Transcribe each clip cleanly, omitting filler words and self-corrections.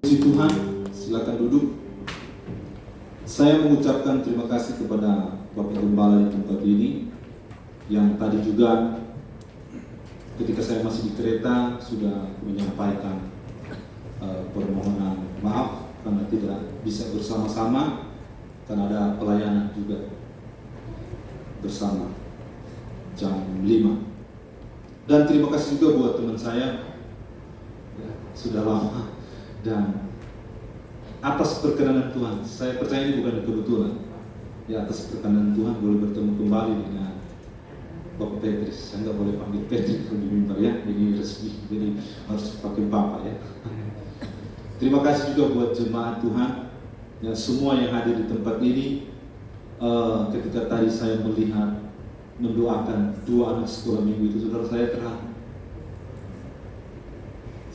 Puji Tuhan, silakan duduk. Saya mengucapkan terima kasih kepada Bapak Gembala di tempat ini, yang tadi juga ketika saya masih di kereta sudah menyampaikan permohonan maaf karena tidak bisa bersama-sama, karena ada pelayanan juga bersama jam 5. Dan terima kasih juga buat teman saya, ya, sudah lama, dan atas perkenanan Tuhan, saya percaya ini bukan kebetulan, ya, atas perkenanan Tuhan boleh bertemu kembali dengan Bapak Petrus. Saya nggak boleh panggil Petrus kalau di mimbar, ya, ini resmi, jadi harus pakai Bapak, ya. Terima kasih juga buat jemaat Tuhan, ya, semua yang hadir di tempat ini. Ketika tadi saya melihat mendoakan 2 anak sekolah minggu itu, saudara saya terharu.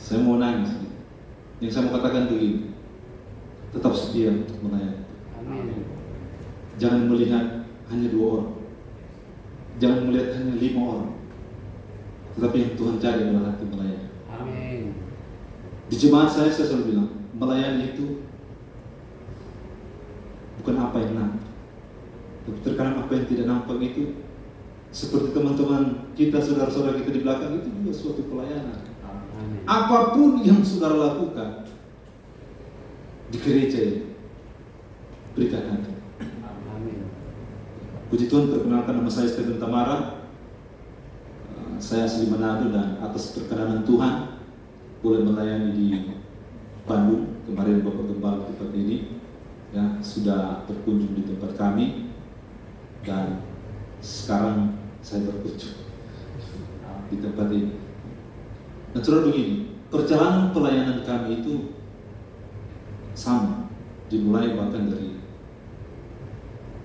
Saya mau nangis. Yang saya mau katakan begini, tetap setia untuk melayani. Amin. Jangan melihat hanya 2 orang, jangan melihat hanya 5 orang, tetapi yang Tuhan cari adalah hati melayani. Amin. Di jemaat saya selalu bilang, melayani itu bukan apa yang nampak, tapi terkadang apa yang tidak nampak itu, seperti teman-teman kita, saudara-saudara kita di belakang, itu juga suatu pelayanan. Amin. Apapun yang saudara lakukan di gereja ini, berikan hati. Amin. Puji Tuhan, perkenalkan, nama saya Stephen Tamara. Saya asli Manado, dan atas perkenanan Tuhan boleh melayani di Bandung. Kemarin Bapak Gembala tempat ini, ya, sudah berkunjung di tempat kami, dan sekarang saya berkunjung di tempat ini. Dan saudara, begini, perjalanan pelayanan kami itu sama, dimulai bahkan dari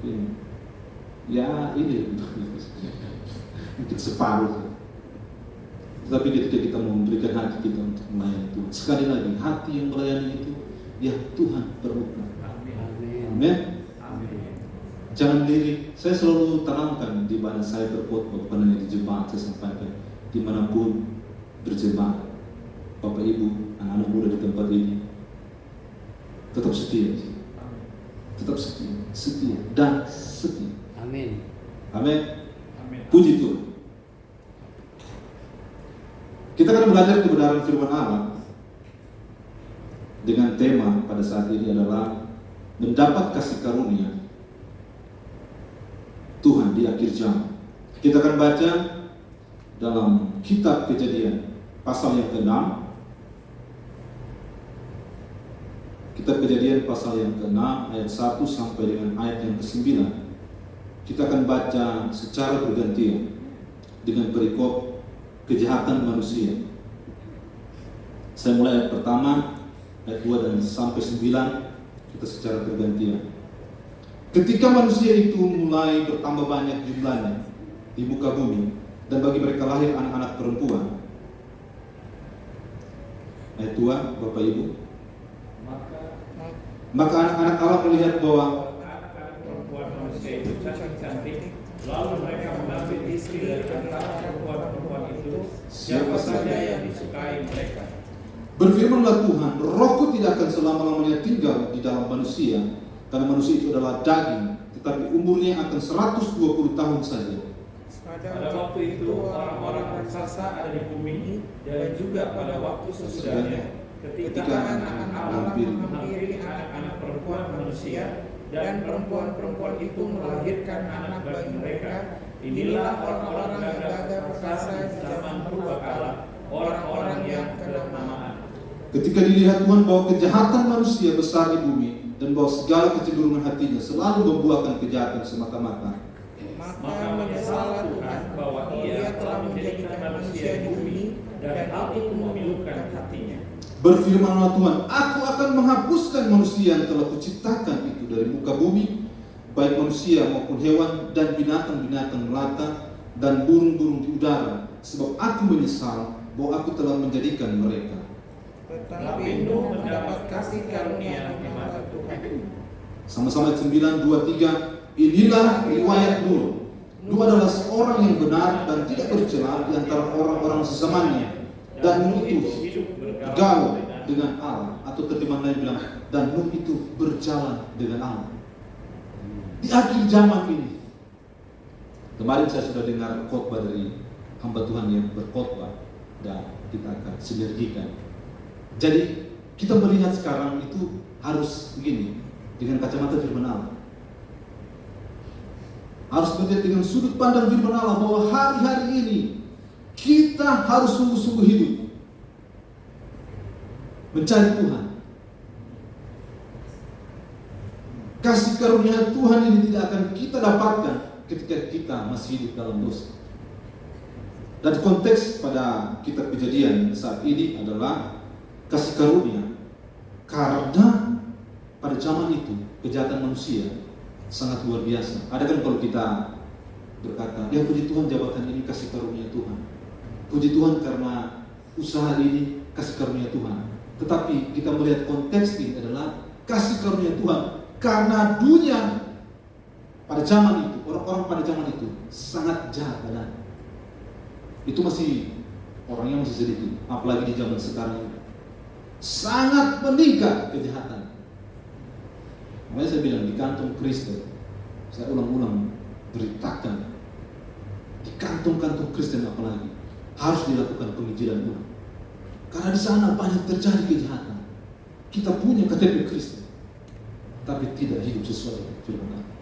ini, ya ini mungkin separuh. Tetapi ketika kita memberikan hati kita untuk melayani Tuhan, sekali lagi, hati yang melayani itu, ya, Tuhan perlukan. Amin. Jangan diri. Saya selalu tanamkan di mana saya berkhotbah, bukan di jemaat, saya sampaikan dimanapun berjemaat, Bapak Ibu, anak-anak muda di tempat ini, tetap setia, tetap setia dan setia. Amin. Amin. Puji Tuhan. Kita akan belajar kebenaran firman Allah dengan tema pada saat ini adalah mendapat kasih karunia Tuhan di akhir zaman. Kita akan baca dalam kitab Kejadian pasal yang ke-6. Kitab Kejadian pasal yang ke-6 ayat 1 sampai dengan ayat yang ke-9. Kita akan baca secara bergantian dengan perikop kejahatan manusia. Saya mulai ayat pertama, ayat 2 dan sampai 9, kita secara bergantian. Ketika manusia itu mulai bertambah banyak jumlahnya di muka bumi, dan bagi mereka lahir anak-anak perempuan. Ayat 2, Bapak Ibu. Maka anak-anak Allah melihat bahwa anak-anak perempuan manusia itu cantik-cantik, lalu mereka mengambil istri dari antara perempuan-perempuan itu, siapa saja yang disukai mereka. Berfirmanlah Tuhan, Rohku tidak akan selama-lamanya tinggal di dalam manusia, karena manusia itu adalah daging, tetapi umurnya akan 120 tahun saja. Pada waktu itu orang-orang raksasa ada di bumi, dan juga pada waktu sesudahnya, ketika anak-anak Allah menghampiri anak-anak perempuan manusia, dan perempuan-perempuan itu melahirkan anak bagi mereka, inilah orang-orang yang gagah perkasa di zaman purbakala, orang-orang yang kenamaan. Ketika dilihat Tuhan bahwa kejahatan manusia besar di bumi, dan bahwa segala kecenderungan hatinya selalu membuahkan kejahatan semata-mata, maka menyesallah Tuhan bahwa Ia telah menjadikan manusia di bumi, dan hal itu memilukan hatinya. Berfirmanlah Tuhan, Aku akan menghapuskan manusia yang telah kuciptakan itu dari muka bumi, baik manusia maupun hewan dan binatang-binatang melata dan burung-burung di udara, sebab aku menyesal bahwa aku telah menjadikan mereka. Tetapi Nuh mendapat kasih karunia di mata Tuhan. Sama-sama 9, 2, 3. Inilah riwayat Nuh. Nuh adalah seorang yang benar dan tidak bercela di antara orang-orang sezamannya, dan Nuh itu bergaul dengan Allah, atau terjemahan lain bilang, dan Nuh itu berjalan dengan Allah. Di akhir zaman ini, kemarin saya sudah dengar khotbah dari hamba Tuhan yang berkhotbah, dan kita akan sinergikan. Jadi kita melihat sekarang itu harus begini, dengan kacamata firman Allah. Harus melihat dengan sudut pandang firman Allah bahwa hari-hari ini kita harus sungguh-sungguh hidup mencari Tuhan. Kasih karunia Tuhan ini tidak akan kita dapatkan ketika kita masih hidup dalam dosa. Dan konteks pada kitab Kejadian saat ini adalah kasih karunia karena pada zaman itu kejahatan manusia sangat luar biasa. Ada kan kalau kita berkata, ya puji Tuhan jabatan ini kasih karunia Tuhan, puji Tuhan karena usaha ini kasih karunia Tuhan. Tetapi kita melihat konteks ini adalah kasih karunia Tuhan karena dunia pada zaman itu, orang-orang pada zaman itu sangat jahat dan itu masih orangnya masih sedikit, apalagi di zaman sekarang ini sangat meningkat kejahatan. Makanya saya bilang di kantong Kristen, saya ulang-ulang beritakan, di kantong-kantong Kristen apalagi harus dilakukan penginjilan Tuhan, karena di sana banyak terjadi kejahatan. Kita punya KTP Kristen, tapi tidak hidup sesuai dengan firman Allah.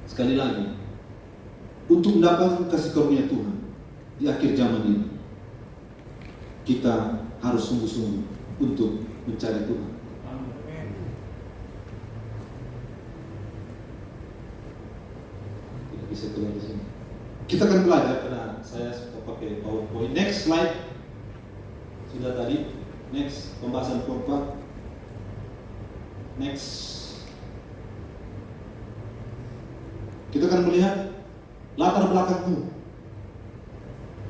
Sekali lagi, untuk mendapatkan kasih karunia Tuhan di akhir zaman ini, kita harus sungguh-sungguh untuk mencari Tuhan. Tidak bisa keluar di sini. Kita akan belajar karena saya suka pakai PowerPoint. Next slide. Sudah tadi. Next, pembahasan keempat. Next. Kita akan melihat latar belakang Nuh.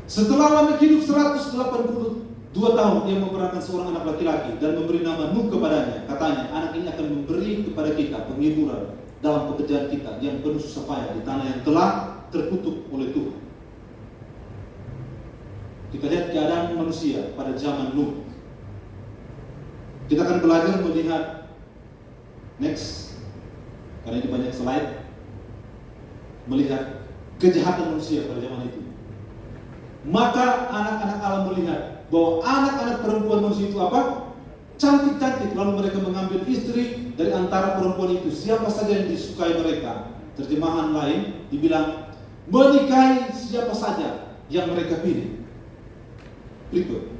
Setelah Lamekh hidup 182 tahun, ia memperankan seorang anak laki-laki dan memberi nama Nuh kepadanya. Katanya, anak ini akan memberi kepada kita penghiburan dalam pekerjaan kita yang penuh susah payah di tanah yang telah terkutuk oleh Tuhan. Kita lihat keadaan manusia pada zaman Nuh. Kita akan belajar melihat next, karena ini banyak slide, melihat kejahatan manusia pada zaman itu. Maka anak-anak Allah melihat bahwa anak-anak perempuan manusia itu apa? Cantik-cantik. Lalu mereka mengambil istri dari antara perempuan itu, siapa saja yang disukai mereka. Terjemahan lain dibilang menikahi siapa saja yang mereka pilih. Berikut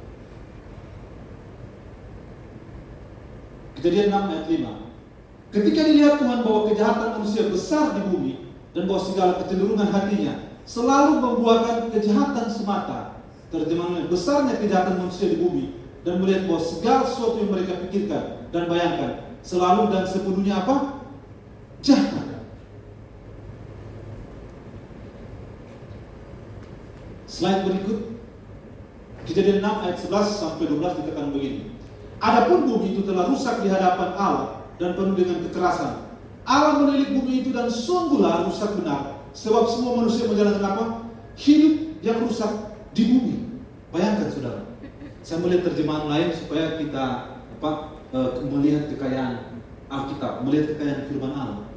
Kejadian 6 ayat 5. Ketika dilihat Tuhan bahwa kejahatan manusia besar di bumi dan bahwa segala kecenderungan hatinya selalu membuahkan kejahatan semata. Terjemahannya, besarnya kejahatan manusia di bumi, dan melihat bahwa segala sesuatu yang mereka pikirkan dan bayangkan selalu dan sepenuhnya apa? Jahat. Slide berikut. Kejadian 6 ayat 11 sampai 12 dikatakan begini. Adapun bumi itu telah rusak di hadapan Allah dan penuh dengan kekerasan. Allah menilik bumi itu dan sungguhlah rusak benar, sebab semua manusia menjalankan apa? Hidup yang rusak di bumi. Bayangkan saudara, saya melihat terjemahan lain supaya kita melihat kekayaan Alkitab, melihat kekayaan firman Allah,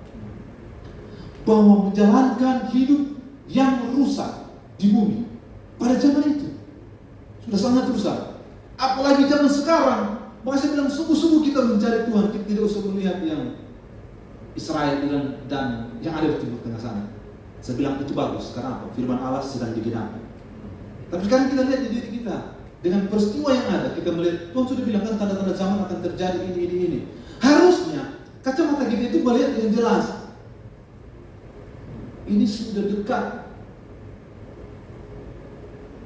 bahwa menjalankan hidup yang rusak di bumi pada zaman itu sudah sangat rusak. Apalagi zaman sekarang. Maka saya bilang sungguh-sungguh kita mencari Tuhan, kita tidak usah melihat yang Israel dan yang ada di Timur Tengah sana. Saya bilang itu bagus, karena apa? Firman Allah sedang digenapi. Tapi sekarang kita lihat di diri kita, dengan peristiwa yang ada, kita melihat Tuhan sudah bilang kan tanda-tanda zaman akan terjadi ini. Harusnya kacamata kita itu melihat yang jelas. Ini sudah dekat.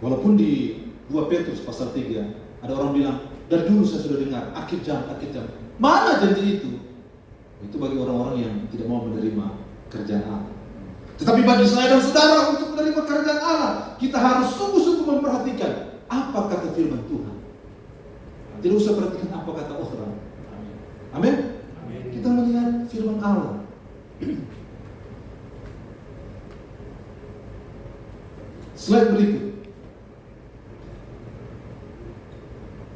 Walaupun di 2 Petrus pasal 3 ada orang bilang, dari dulu saya sudah dengar akhir jam. Mana janji itu? Itu bagi orang-orang yang tidak mau menerima kerjaan Allah. Tetapi bagi saya dan saudara, untuk menerima kerjaan Allah, kita harus sungguh-sungguh memperhatikan apa kata firman Tuhan. Tidak usah perhatikan apa kata orang. Amin. Kita melihat firman Allah. Slide berikut.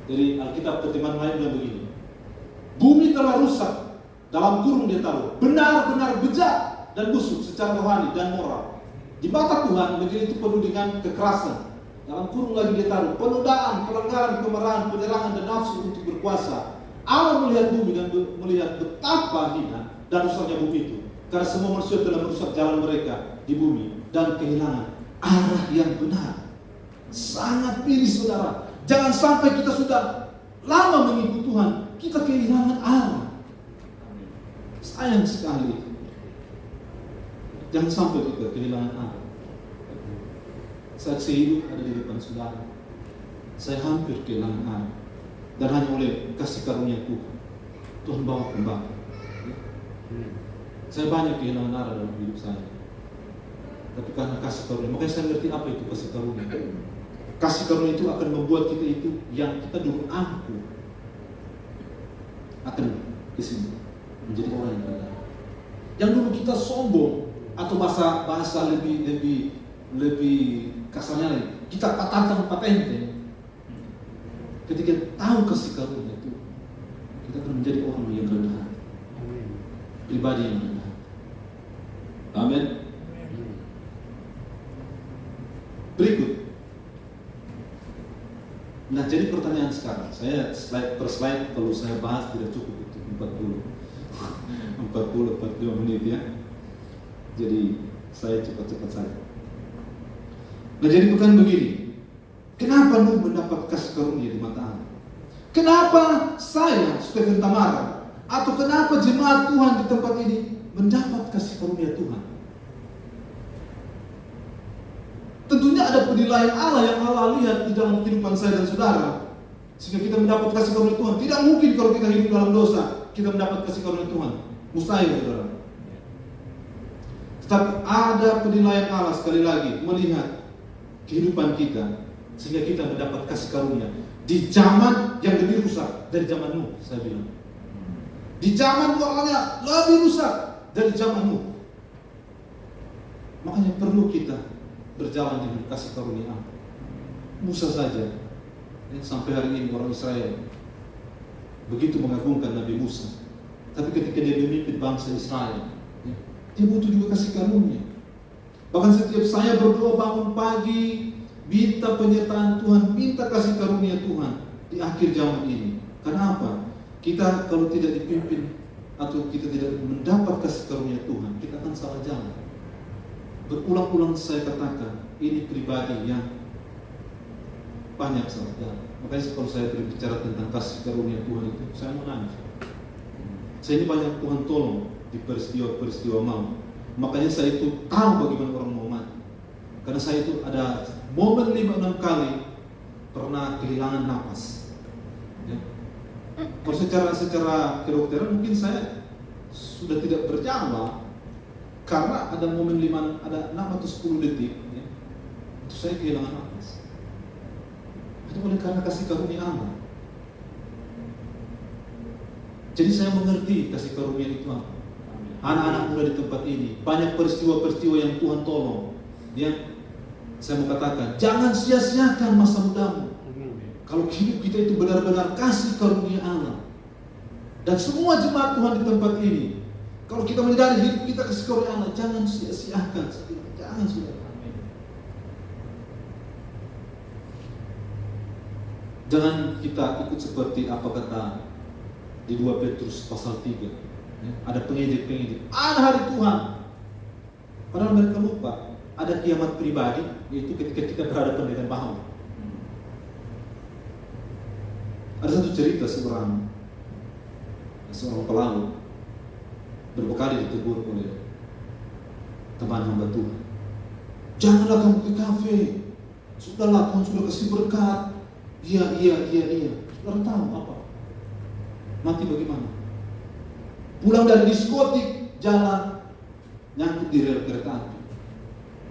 Jadi Alkitab pertemuan lain bilang begini, bumi telah rusak, dalam kurung dia taruh, benar-benar bejat dan busuk secara rohani dan moral. Di mata Tuhan negeri itu penuh dengan kekerasan. Dalam kurung lagi dia taruh penodaan, pelanggaran, kemarahan, penyerangan dan nafsu untuk berkuasa. Allah melihat bumi dan melihat betapa hina dan rusaknya bumi itu, karena semua manusia telah merusak jalan mereka di bumi dan kehilangan arah yang benar. Sangat miris saudara. Jangan sampai kita sudah lama mengikuti Tuhan, kita kehilangan arah. Sayang sekali. Jangan sampai kita kehilangan arah. Saksi hidup ada di depan saudara. Saya hampir kehilangan arah. Dan hanya oleh kasih karunia Tuhan bawa kembali. Saya banyak kehilangan arah dalam hidup saya. Tapi karena kasih karunia, makanya saya ngerti apa itu kasih karunia. Kasih karunia itu akan membuat kita itu yang kita dulu angkuh akan kesini menjadi orang yang benar. Yang dulu kita sombong atau bahasa lebih kasarnya lagi, kita patantang patente. Ketika tahu kasih karunia itu, kita akan menjadi orang yang rendah, pribadi yang rendah. Amin. Berikut. Nah, jadi pertanyaan sekarang, saya slide per slide kalau saya bahas tidak cukup itu 45 menit ya. Jadi saya cepat-cepat saja. Nah, jadi bukan begini. Kenapa Nuh mendapat kasih karunia di mata Allah? Kenapa saya, Stephen Tamara, atau kenapa jemaat Tuhan di tempat ini mendapat kasih karunia Tuhan? Tentunya ada penilaian Allah yang Allah lihat di dalam kehidupan saya dan saudara, sehingga kita mendapat kasih karunia Tuhan. Tidak mungkin kalau kita hidup dalam dosa, kita mendapat kasih karunia Tuhan. Mustahil, saudara. Tetapi ada penilaian Allah sekali lagi melihat kehidupan kita, sehingga kita mendapat kasih karunia di zaman yang lebih rusak dari zaman Nuh. Saya bilang, di zaman orangnya lebih rusak dari zaman Nuh. Makanya perlu kita berjalan dengan kasih karunia Allah. Musa saja sampai hari ini orang Israel begitu mengagungkan Nabi Musa, tapi ketika dia memimpin bangsa Israel, dia butuh juga kasih karunia. Bahkan setiap saya berdoa bangun pagi, minta penyertaan Tuhan, minta kasih karunia Tuhan di akhir zaman ini. Karena apa? Kita kalau tidak dipimpin atau kita tidak mendapat kasih karunia Tuhan, kita akan salah jalan. Berulang-ulang saya katakan, ini pribadi yang banyak salah jalan. Makanya kalau saya berbicara tentang kasih karunia Tuhan itu, saya menangis. Saya ini banyak Tuhan tolong di peristiwa-peristiwa maut. Makanya saya itu tahu bagaimana orang mau mati. Karena saya itu ada momen 5-6 kali pernah kehilangan napas. Ya. Kalau secara kedokteran mungkin saya sudah tidak berjalan. Karena ada momen 6 atau 10 detik ya, itu saya kehilangan nafas. Itu oleh karena kasih karunia Allah. Jadi saya mengerti kasih karunia itu apa. Anak-anak muda di tempat ini, banyak peristiwa-peristiwa yang Tuhan tolong ya. Saya mau katakan, jangan sia-siakan masa mudamu. Kalau hidup kita itu benar-benar kasih karunia Allah. Dan semua jemaat Tuhan di tempat ini, kalau kita menyadari hidup kita kasih karunia Allah, jangan sia-siakan, jangan sudah. Jangan kita ikut seperti apa kata di 2 Petrus pasal 3. Ya, ada pengejek-pengejek, ada hari Tuhan. Padahal mereka lupa, ada kiamat pribadi, yaitu ketika kita berhadapan dengan Bahawa. Ada satu cerita seorang pelaut berbekali ditegur oleh teman hamba Tuhan. Janganlah kamu ke kafe. Sudahlah, Tuhan sudah kasih berkat. Iya. Saudara tahu apa? Mati bagaimana? Pulang dari diskotik, jalan nyangkut di rel kereta api,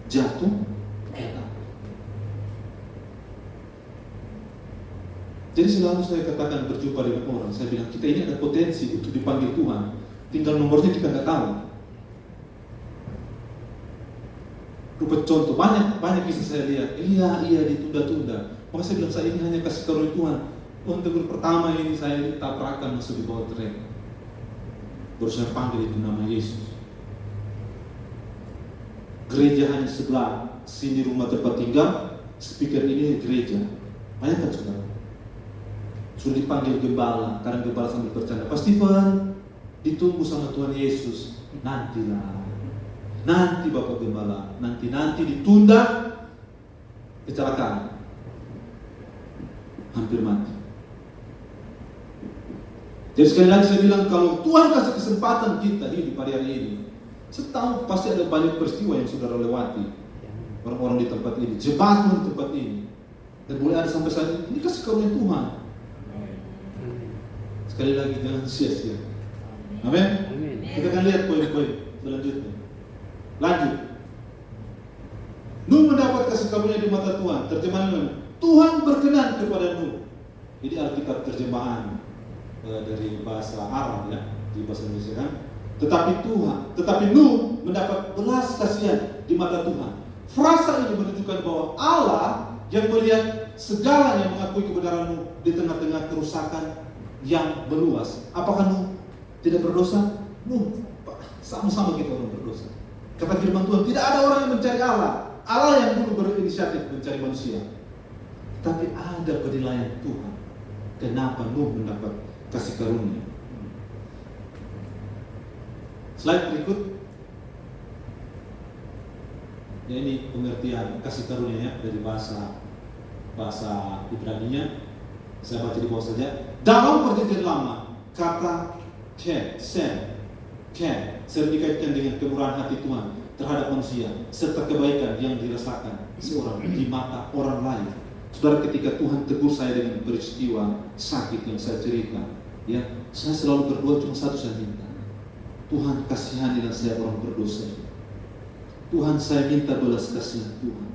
jatuh kereta api. Jadi selalu saya katakan berjumpa dengan orang, saya bilang kita ini ada potensi untuk dipanggil Tuhan. Tinggal nomornya kita nggak tahu. Rupa contoh banyak kisah saya lihat. Iya ditunda-tunda. Maka saya bilang saya ini hanya kasih karunia Tuhan. Untuk pertama ini saya tabrakan masuk di bawah trek. Baru saya panggil itu nama Yesus. Gereja hanya sebelah, sini rumah tempat tinggal, speaker ini gereja. Bayangkan saudara. Sudah dipanggil gembala, karena gembala sambil bercanda. Pak Stephen, ditunggu sama Tuhan Yesus. Nantilah. Nanti Bapak Gembala, nanti ditunda, kecelakaan. Hampir mati. Jadi sekali lagi saya bilang, kalau Tuhan kasih kesempatan kita hidup pada hari ini, saya tahu pasti ada banyak peristiwa yang saudara lewati. Orang-orang di tempat ini, jebatan di tempat ini. Dan boleh ada sampai saat ini kasih karunia Tuhan. Sekali lagi jangan sia-sia. Amin. Kita akan lihat poin-poin selanjutnya. Lanjut. Nuh mendapat kasih karunia di mata Tuhan. Terjemahan Tuhan berkenan kepada Nuh. Ini Alkitab terjemahan dari bahasa Arab ya, di bahasa Indonesia kan. Tetapi Nuh mendapat belas kasihan di mata Tuhan. Frasa ini menunjukkan bahwa Allah yang melihat segala yang mengakui kebenaran Nuh di tengah-tengah kerusakan yang meluas. Apakah Nuh tidak berdosa? Nuh, sama-sama kita orang berdosa. Kata firman Tuhan, tidak ada orang yang mencari Allah. Allah yang dulu berinisiatif mencari manusia. Tapi ada penilaian Tuhan. Kenapa Nuh mendapat kasih karunia? Slide berikut. Ya, ini pengertian kasih karunia ya, dari bahasa Ibrani-nya. Saya baca di bawah saja. Dalam perjanjian lama, kata sering dikaitkan dengan kemurahan hati Tuhan terhadap manusia serta kebaikan yang dirasakan seorang di mata orang lain. Saudara, ketika Tuhan tegur saya dengan peristiwa sakit yang saya cerita, ya, saya selalu berdoa cuma satu, saya minta, Tuhan kasihanilah saya orang berdosa. Tuhan, saya minta belas kasihan Tuhan.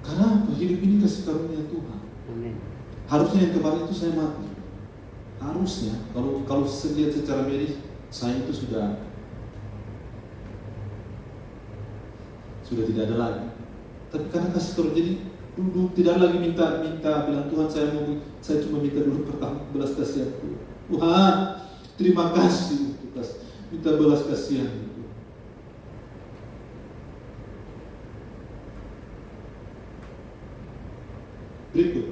Karena hidup ini kasih karunia Tuhan. Amin. Harusnya yang kemarin itu saya mati. Harusnya kalau lihat secara medis saya itu sudah tidak ada lagi. Tapi karena kasih karunia, jadi duduk tidak lagi minta bilang Tuhan saya cuma minta dulu pertama belas kasihan Tuhan. Terima kasih untuk minta belas kasihan itu. Berikut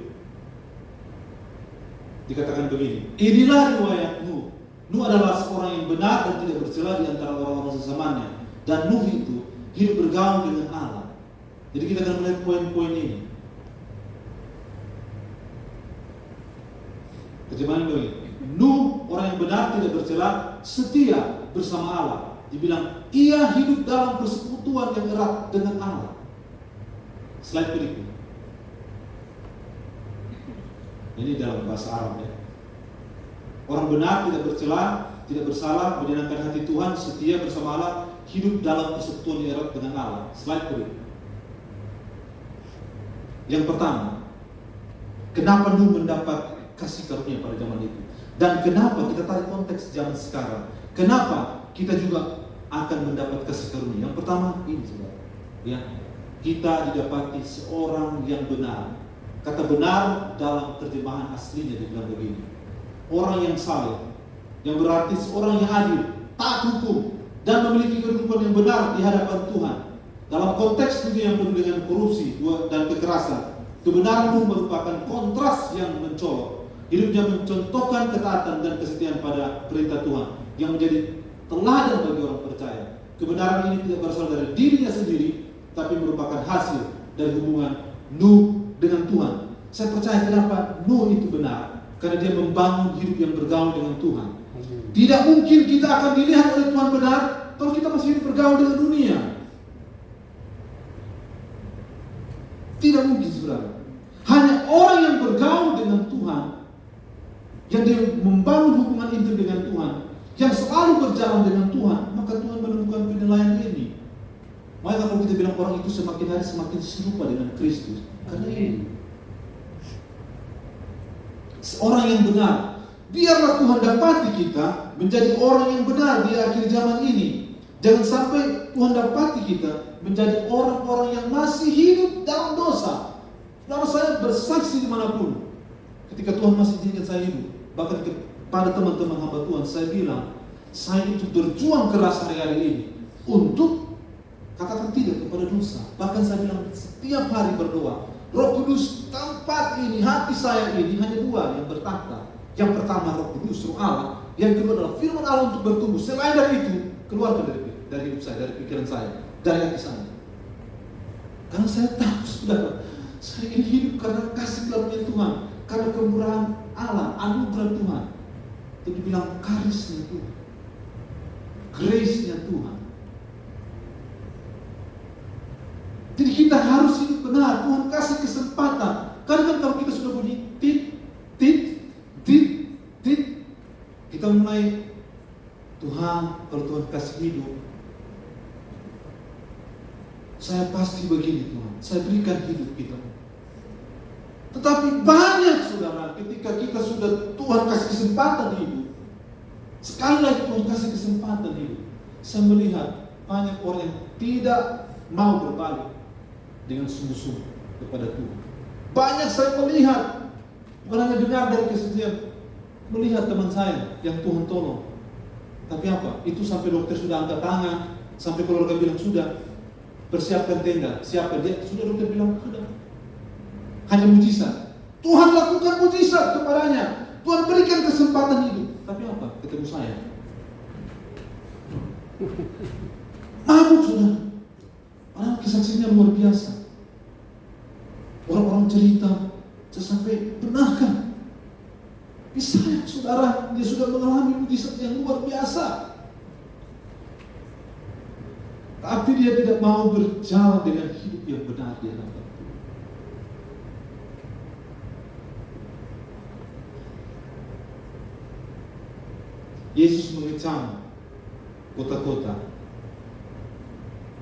dikatakan begini, inilah riwayat Nuh. Nuh adalah seorang yang benar dan tidak bercela di antara orang-orang sesamanya. Dan Nuh itu hidup bergaul dengan Allah. Jadi kita akan melihat poin-poin ini. Terjemahan begini, Nuh orang yang benar, tidak bercela, setia bersama Allah. Dibilang ia hidup dalam persekutuan yang erat dengan Allah. Slide berikut. Ini dalam bahasa Arab ya. Orang benar, tidak bercela, tidak bersalah, menyenangkan hati Tuhan, setia bersama Allah, hidup dalam persekutuan yang erat dengan Allah. Slide berikut. Yang pertama, kenapa Nuh mendapat kasih karunia pada zaman itu? Dan kenapa kita tarik konteks zaman sekarang? Kenapa kita juga akan mendapat kasih karunia? Yang pertama ini saudara, ya, kita didapati seorang yang benar. Kata benar dalam terjemahan aslinya dibilang begini, orang yang saleh, yang berarti seorang yang adil, taat hukum, dan memiliki kehidupan yang benar di hadapan Tuhan. Dalam konteks dunia yang penuh dengan korupsi dan kekerasan, kebenaran itu merupakan kontras yang mencolok. Hidupnya mencontohkan ketaatan dan kesetiaan pada perintah Tuhan yang menjadi teladan bagi orang percaya. Kebenaran ini tidak berasal dari dirinya sendiri, tapi merupakan hasil dari hubungan Nuh dengan Tuhan. Saya percaya kenapa Nuh itu benar, karena dia membangun hidup yang bergaul dengan Tuhan. Tidak mungkin kita akan dilihat oleh Tuhan benar kalau kita masih hidup bergaul dengan dunia. Tidak mungkin, saudara. Hanya orang yang bergaul dengan Tuhan, yang dia membangun hubungan intim dengan Tuhan, yang selalu berjalan dengan Tuhan, maka Tuhan menemukan penilaian ini. Maka kalau kita bilang orang itu semakin hari semakin serupa dengan Kristus, karena ini seorang yang benar. Biarlah Tuhan dapati kita menjadi orang yang benar di akhir zaman ini. Jangan sampai Tuhan dapati kita menjadi orang-orang yang masih hidup dalam dosa. Nama saya bersaksi dimanapun. Ketika Tuhan masih izinkan saya hidup, bahkan kepada teman-teman hamba Tuhan, saya bilang, saya itu berjuang keras hari-hari ini untuk katakan tidak kepada dosa. Bahkan saya bilang setiap hari berdoa, Roh Kudus, tempat ini, hati saya ini hanya dua yang bertahta. Yang pertama Roh Kudus, Roh Allah. Yang kedua adalah firman Allah untuk bertumbuh. Selain dari itu, keluarkan dari hidup saya, dari pikiran saya, dari hati saya. Karena saya tahu, saudara, saya ini hidup karena kasih karunia Tuhan, karena kemurahan Allah, anugerah Tuhan. Itu dibilang karisnya Tuhan, grace-nya Tuhan. Jadi kita harus hidup benar. Tuhan kasih kesempatan. Karena kan kalau kita sudah bunyi tit, kita mulai, Tuhan, kalau Tuhan kasih hidup, saya pasti begini Tuhan, saya berikan hidup kita. Tetapi banyak saudara, ketika kita sudah Tuhan kasih kesempatan hidup, sekali lagi Tuhan kasih kesempatan hidup, saya melihat banyak orang yang tidak mau berbalik dengan sungguh-sungguh kepada Tuhan. Banyak saya melihat, bukan hanya dengar dari kesaksian, melihat teman saya yang Tuhan tolong. Tapi apa? Itu sampai dokter sudah angkat tangan, sampai keluarga bilang sudah, persiapkan tenda, siapkan dia, sudah dokter bilang sudah. Hanya mujizat. Tuhan lakukan mujizat kepadanya. Tuhan berikan kesempatan hidup. Tapi apa? Ketemu saya. Mabuk sudah. Orang kesaksiannya luar biasa. Orang-orang cerita, saya sampai benarkah? Saya, saudara, dia sudah mengalami mujizat yang luar biasa. Tapi dia tidak mau berjalan dengan hidup yang benar di hadapan Tuhan. Yesus mengecam kota-kota,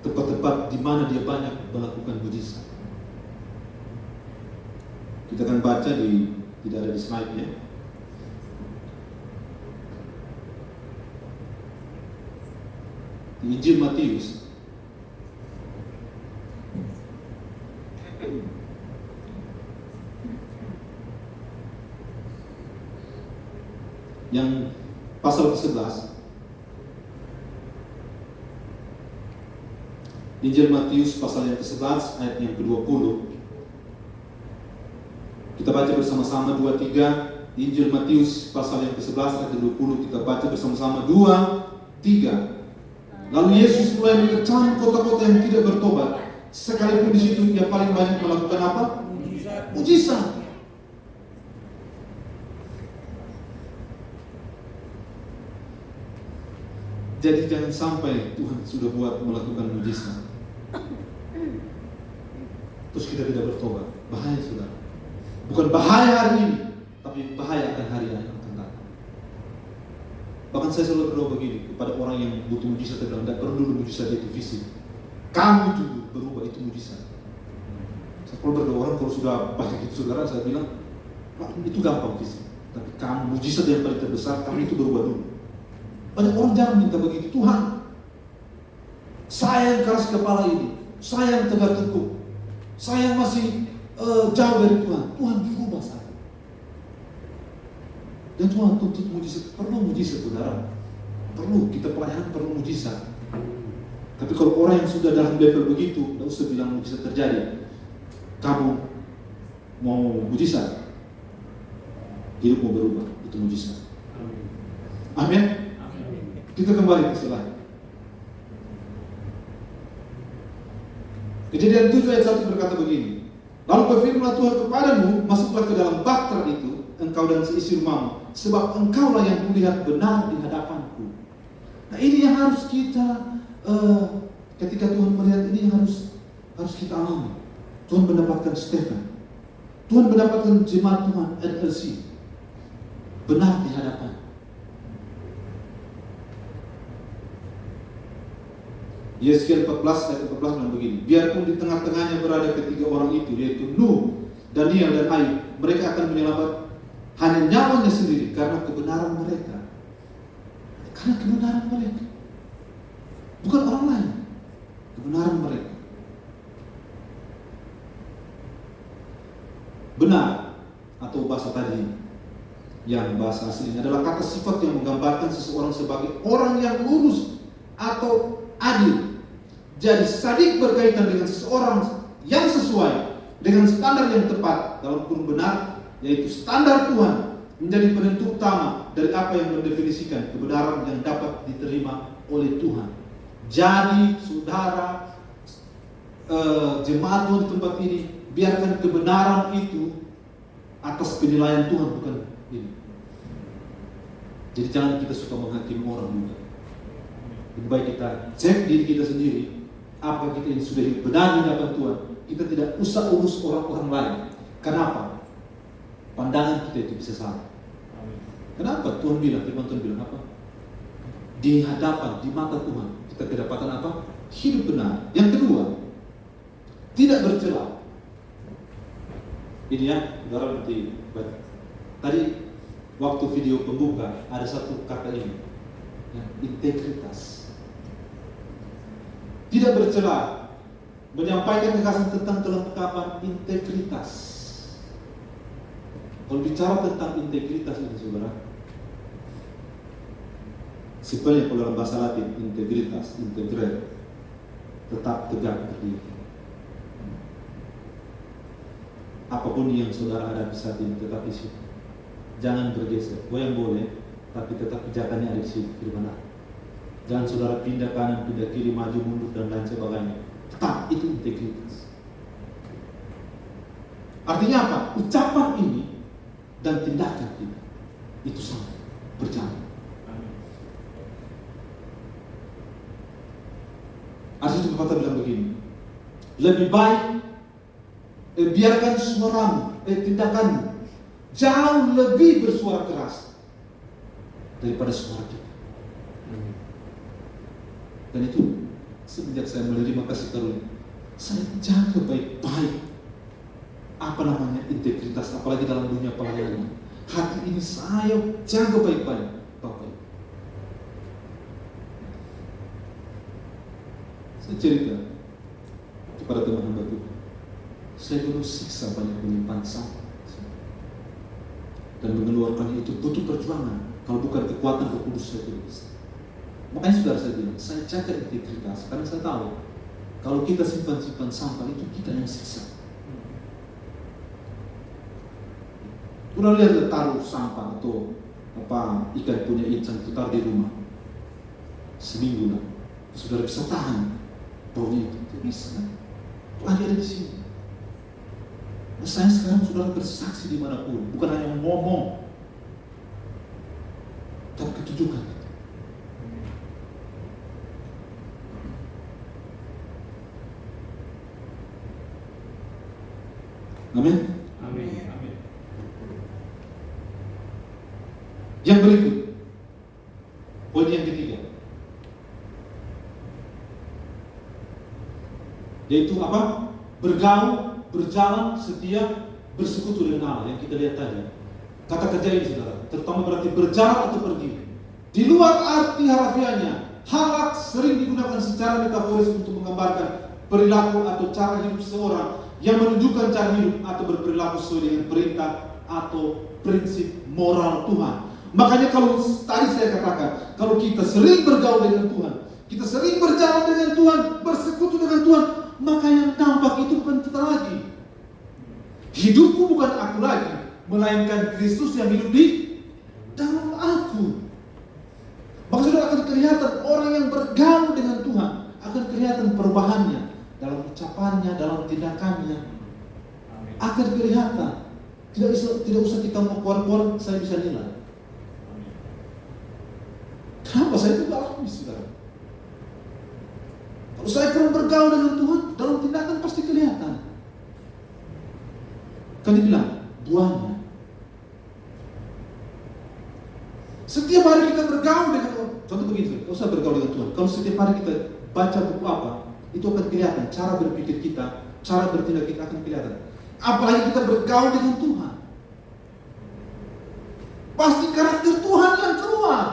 tempat-tempat di mana dia banyak melakukan mujizat. Kita akan baca tidak ada di slide-nya. Di Injil Matius yang pasal ke-11, Injil Matius pasal yang ke-11 ayat yang ke-20. Kita baca bersama-sama 2-3. Injil Matius pasal yang ke-11 ayat ke-20, kita baca bersama-sama 2-3. Lalu Yesus mulai mengecam kota-kota yang tidak bertobat, sekalipun di situ dia paling banyak melakukan apa? Mujizat. Jadi jangan sampai Tuhan sudah buat melakukan mujizat, terus kita tidak bertobat. Bahaya saudara. Bukan bahaya hari ini, tapi bahaya akan hari yang akan datang. Bahkan saya selalu berdoa begini kepada orang yang butuh mujizat, saya bilang, tidak perlu dulu mujizat itu fisik. Kamu itu berubah, itu mujizat. Saya kalau berdoa orang kalau sudah banyak itu saudara, saya bilang, Pak, itu gampang fisik. Tapi kamu mujizat yang paling terbesar, kamu itu berubah dulu. Banyak orang jarang minta begitu. Tuhan, saya yang keras kepala ini, saya yang tegak tengkuk, saya yang masih jauh dari Tuhan. Tuhan berubah saya. Dan Tuhan tuntut mujizat, perlu mujizat saudara. Perlu, kita pelayanan perlu mujizat. Tapi kalau orang yang sudah dalam level begitu, tidak usah bilang mujizat terjadi. Kamu mau mujizat, hidup mau berubah, itu mujizat. Amin. Kita kembali ke slide. Kejadian 7 ayat 1 berkata begini. Lalu berfirmanlah Tuhan kepadamu, masuklah ke dalam bahtera itu, engkau dan seisi rumahmu, sebab engkaulah yang kulihat benar di hadapanku. Nah ini yang harus kita, ketika Tuhan melihat ini harus kita alami. Tuhan mendapatkan Stephen, Tuhan mendapatkan jemaat Tuhan NLC benar di hadapan. Yeskiel 14 ayat 14 bilang begini, biarpun di tengah-tengahnya berada ketiga orang itu, yaitu Nuh, Daniel dan Ayub, mereka akan menyelamat hanya nyawanya sendiri karena kebenaran mereka. Karena kebenaran mereka, bukan orang lain, kebenaran mereka. benar atau bahasa tadi yang bahasa aslinya adalah kata sifat yang menggambarkan seseorang sebagai orang yang lurus atau adil. Jadi sadik berkaitan dengan seseorang yang sesuai dengan standar yang tepat dalam kurung benar, yaitu standar Tuhan, menjadi penentu utama dari apa yang mendefinisikan kebenaran yang dapat diterima oleh Tuhan. Jadi saudara, jemaat Tuhan di tempat ini, biarkan kebenaran itu atas penilaian Tuhan, bukan ini. Jadi jangan kita suka menghakimi orang juga. Lebih baik kita cek diri kita sendiri, apa kita ini sudah hidup benar di hadapan Tuhan. Kita tidak usah urus orang-orang lain. Kenapa? Pandangan kita itu bisa salah. Kenapa? Tuhan bilang, firman Tuhan bilang apa? Di hadapan, di mata Tuhan, kita kedapatan apa? Hidup benar. Yang kedua, tidak bercela. Ini ya, saudara nanti tadi waktu video pembuka ada satu kata ini, ya, integritas. Tidak bercela, menyampaikan kekasih tentang kelengkapan integritas. Kalau bicara tentang integritas ini saudara, simpelnya kalau dalam bahasa Latin integritas, integre, tetap tegak berdiri. Apapun yang saudara hadapi saat ini tetap di situ. Jangan bergeser. Goyang boleh, tapi tetap pijakannya ada di situ, di mana. Jangan saudara pindah kanan, pindah kiri, maju mundur dan lain sebagainya. Tetap itu integritas. Artinya apa? Ucapan ini dan tindakan kita itu sama berjalan. Artinya kata bilang begini, lebih baik biarkan suaramu, tindakanmu jauh lebih bersuara keras daripada suara kita. Dan itu semenjak saya menerima kasih karunia, saya jaga baik-baik integritas, apalagi dalam dunia pelayanan. Hati ini saya jaga baik-baik, Bapak. Saya cerita kepada teman hamba Tuhan, saya dulu siksa banyak menyimpan sampah dan mengeluarkan itu butuh perjuangan. Kalau bukan kekuatan Roh Kudus saya tidak bisa. Makanya saudara saya bilang, saya jaga integritas karena saya tahu kalau kita simpan sampah itu kita yang siksa. Pernah lihat taruh sampah atau ikan punya ikan itu taruh di rumah seminggu lah, saudara bisa tahan baunya itu? Tidak bisa kan? Lagi ada di sini. Nah, saya sekarang saudara bersaksi dimanapun, bukan hanya ngomong, tapi ketunjukan. Amin. Amin. Yang berikut, poin yang ketiga, yaitu apa? Bergaul, berjalan, setia, bersekutu dengan Allah yang kita lihat tadi. Kata kerja ini saudara, terutama berarti berjalan atau pergi. Di luar arti harafiahnya, halak sering digunakan secara metaforis untuk menggambarkan perilaku atau cara hidup seseorang yang menunjukkan cara hidup atau berperilaku sesuai dengan perintah atau prinsip moral Tuhan. Makanya kalau tadi saya katakan, kalau kita sering bergaul dengan Tuhan, kita sering berjalan dengan Tuhan, bersekutu dengan Tuhan, maka yang tampak itu bukan kita lagi. Hidupku bukan aku lagi, melainkan Kristus yang hidup di dalam aku. Maka sudah akan kelihatan orang yang bergaul dengan Tuhan, akan kelihatan perubahannya dalam ucapannya, dalam tindakannya. Akan kelihatan. Tidak usah kita mau keluar-keluar, saya bisa nilai. Kenapa saya itu alami, saudara? Kalau saya kurang bergaul dengan Tuhan, dalam tindakan pasti kelihatan. Kan dibilang, buahnya. Setiap hari kita bergaul dengan Tuhan. Contoh begini, kalau saya bergaul dengan Tuhan, kalau setiap hari kita baca buku apa, itu akan kelihatan. Cara berpikir kita, cara bertindak kita akan kelihatan. Apalagi kita bergaul dengan Tuhan, pasti karakter Tuhan yang keluar.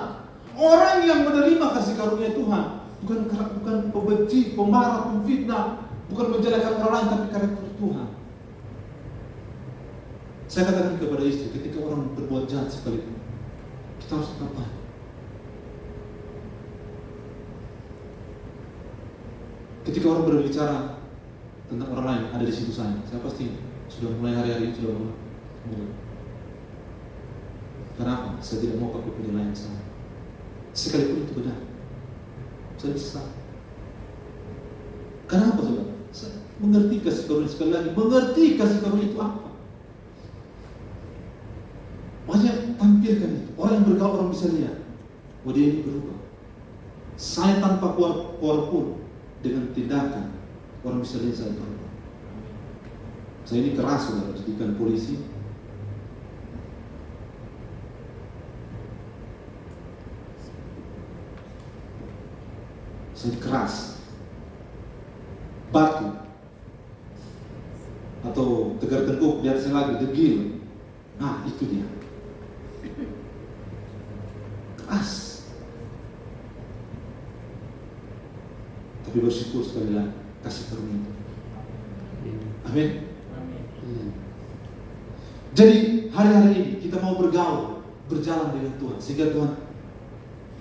Orang yang menerima kasih karunia Tuhan bukan pembenci, pemarah, pemfitnah, bukan menjelekkan orang lain, tapi karakter Tuhan. Saya katakan kepada istri, ketika orang berbuat jahat sekalipun, kita harus tetap baik. Ketika orang berbicara tentang orang lain, ada di situ saya pasti sudah mulai hari-hari sudah mulai. Kenapa? Saya tidak mau pakai penilaian saya. Sekalipun itu benar, saya bisa. Kenapa saudara? Saya mengerti kasih karunia, sekali lagi mengerti kasih karunia itu apa. Makanya tampilkan itu. Orang yang bergaul, orang bisa lihat, oh dia ini berubah. Saya tanpa keluar pun, dengan tindakan orang bisa lihat saya berubah. Saya ini keras saudara, didikan polisi. Saya keras, batu atau tegar tengkuk, di atasnya lagi degil. Nah itu dia, keras. Tapi bersyukur sekali lagi kasih karunia itu. Amin. Jadi hari-hari ini kita mau bergaul, berjalan dengan Tuhan, sehingga Tuhan,